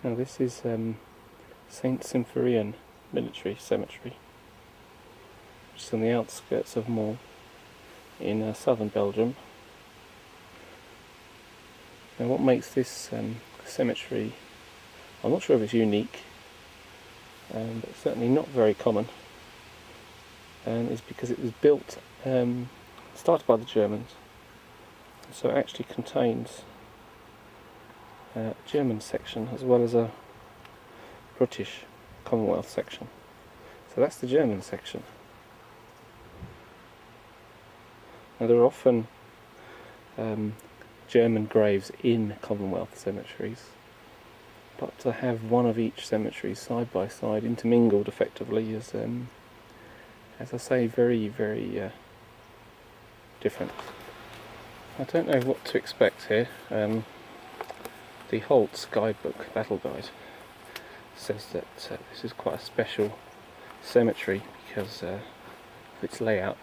Now this is Symphorien Military Cemetery, which is on the outskirts of Mons in southern Belgium. Now what makes this cemetery, I'm not sure if it's unique, but certainly not very common, is because it was built, started by the Germans, so it actually contains a German section as well as a British Commonwealth section. So that's the German section. Now there are often German graves in Commonwealth cemeteries, but to have one of each cemetery side by side, intermingled effectively, is, as I say, very, very different. I don't know what to expect here. The Holt's guidebook, battle guide, says that this is quite a special cemetery because of its layout.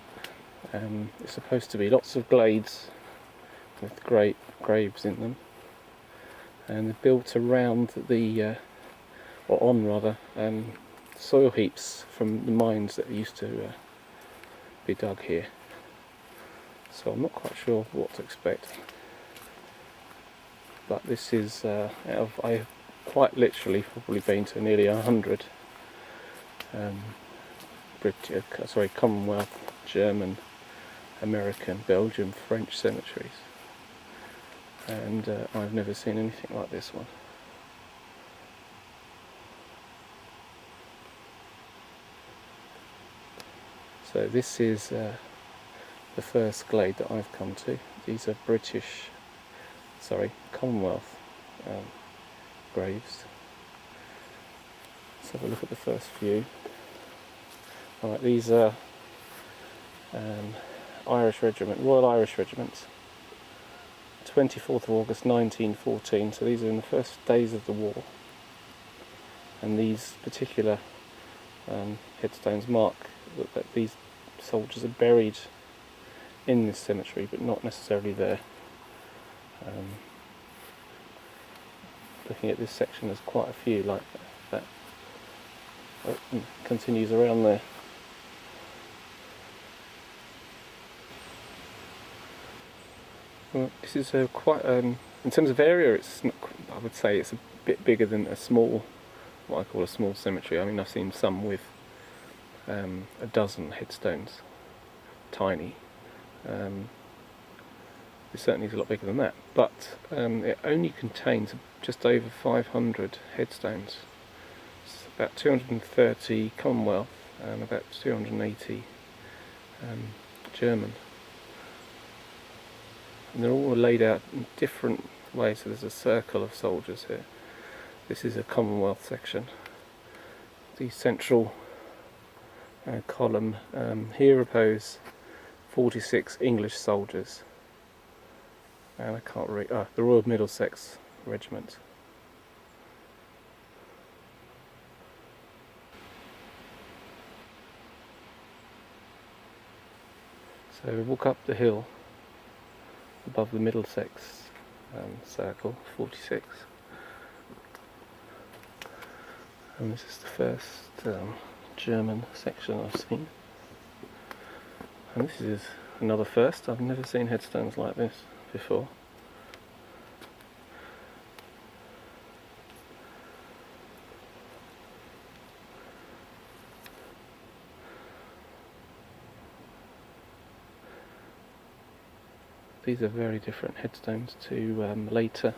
It's supposed to be lots of glades with great graves in them, and they're built around the, or on rather, soil heaps from the mines that used to be dug here. So I'm not quite sure what to expect. But this is, I've quite literally probably been to nearly 100 Commonwealth, German, American, Belgian, French cemeteries, and I've never seen anything like this one. So this is the first glade that I've come to. These are Commonwealth graves. Let's have a look at the first few. Alright, these are Irish Regiment, Royal Irish Regiments, 24th of August 1914, so these are in the first days of the war, and these particular headstones mark that these soldiers are buried in this cemetery but not necessarily there. Looking at this section, there's quite a few like that. Oh, continues around there. Well, this is quite, in terms of area, it's not, I would say it's a bit bigger than a small, what I call a small cemetery. I mean, I've seen some with a dozen headstones, tiny. It certainly is a lot bigger than that, but it only contains just over 500 headstones. It's about 230 Commonwealth and about 280 German. And they're all laid out in different ways, so there's a circle of soldiers here. This is a Commonwealth section. The central column, here repose 46 English soldiers. And I can't read, the Royal Middlesex Regiment. So we walk up the hill above the Middlesex circle, 46. And this is the first German section I've seen. And this is another first. I've never seen headstones like this before. These are very different headstones to later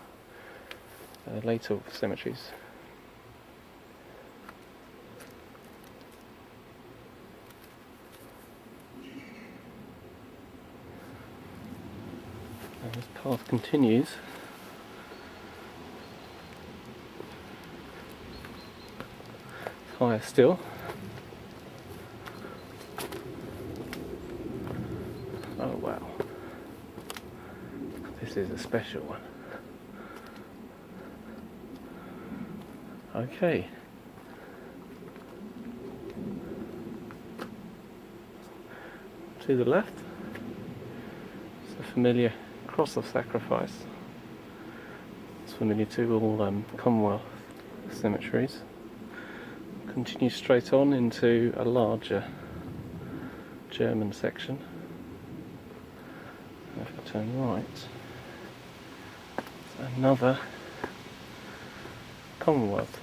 cemeteries. And this path continues higher still. Oh wow. This is a special one. Okay. To the left, it's a familiar cross of sacrifice. It's familiar to all Commonwealth cemeteries. Continue straight on into a larger German section. If I turn right, another Commonwealth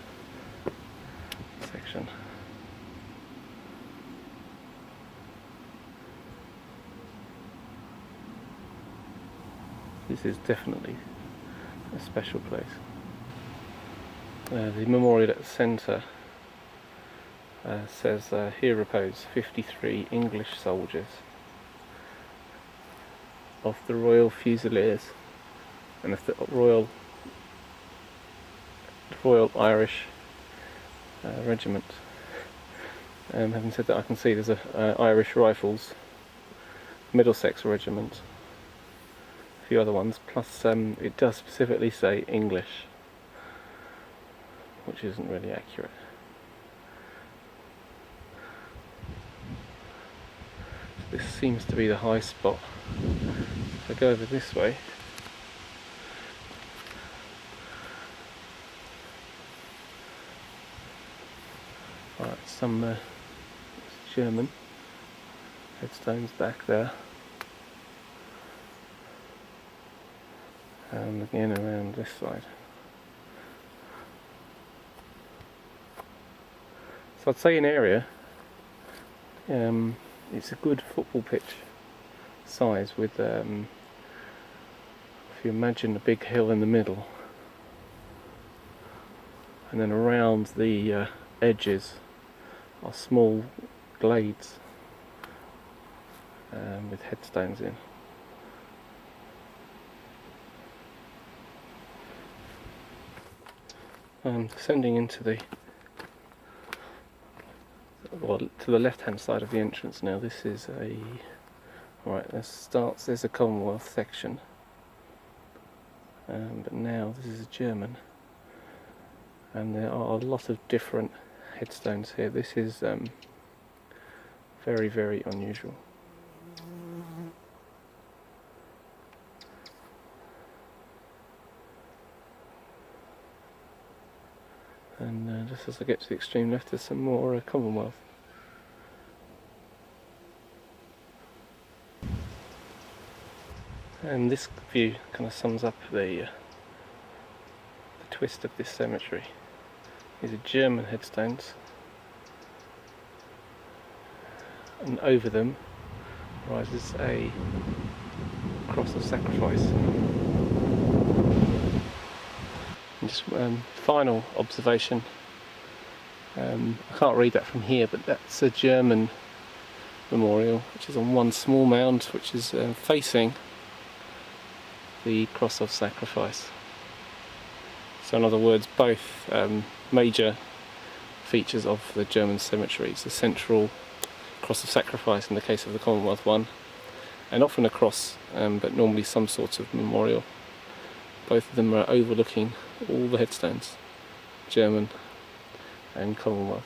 section. This is definitely a special place. The memorial at the centre says here repose 53 English soldiers of the Royal Fusiliers and the Royal Irish Regiment. Having said that, I can see there's a Irish Rifles Middlesex Regiment, a few other ones, plus it does specifically say English, which isn't really accurate. So this seems to be the high spot. If I go over this way, alright, some German headstones back there, and again around this side. So I'd say in area, it's a good football pitch size with, if you imagine a big hill in the middle, and then around the edges are small glades with headstones in. Descending into the to the left hand side of the entrance now. This is a there's a Commonwealth section, but now this is a German, and there are a lot of different headstones here. This is very, very unusual. And just as I get to the extreme left, there's some more Commonwealth. And this view kind of sums up the twist of this cemetery. These are German headstones, and over them rises a cross of sacrifice. And just final observation, I can't read that from here, but that's a German memorial which is on one small mound, which is facing the cross of sacrifice. So in other words, both major features of the German cemeteries, the central cross of sacrifice in the case of the Commonwealth one, and often a cross, but normally some sort of memorial. Both of them are overlooking all the headstones, German and Commonwealth.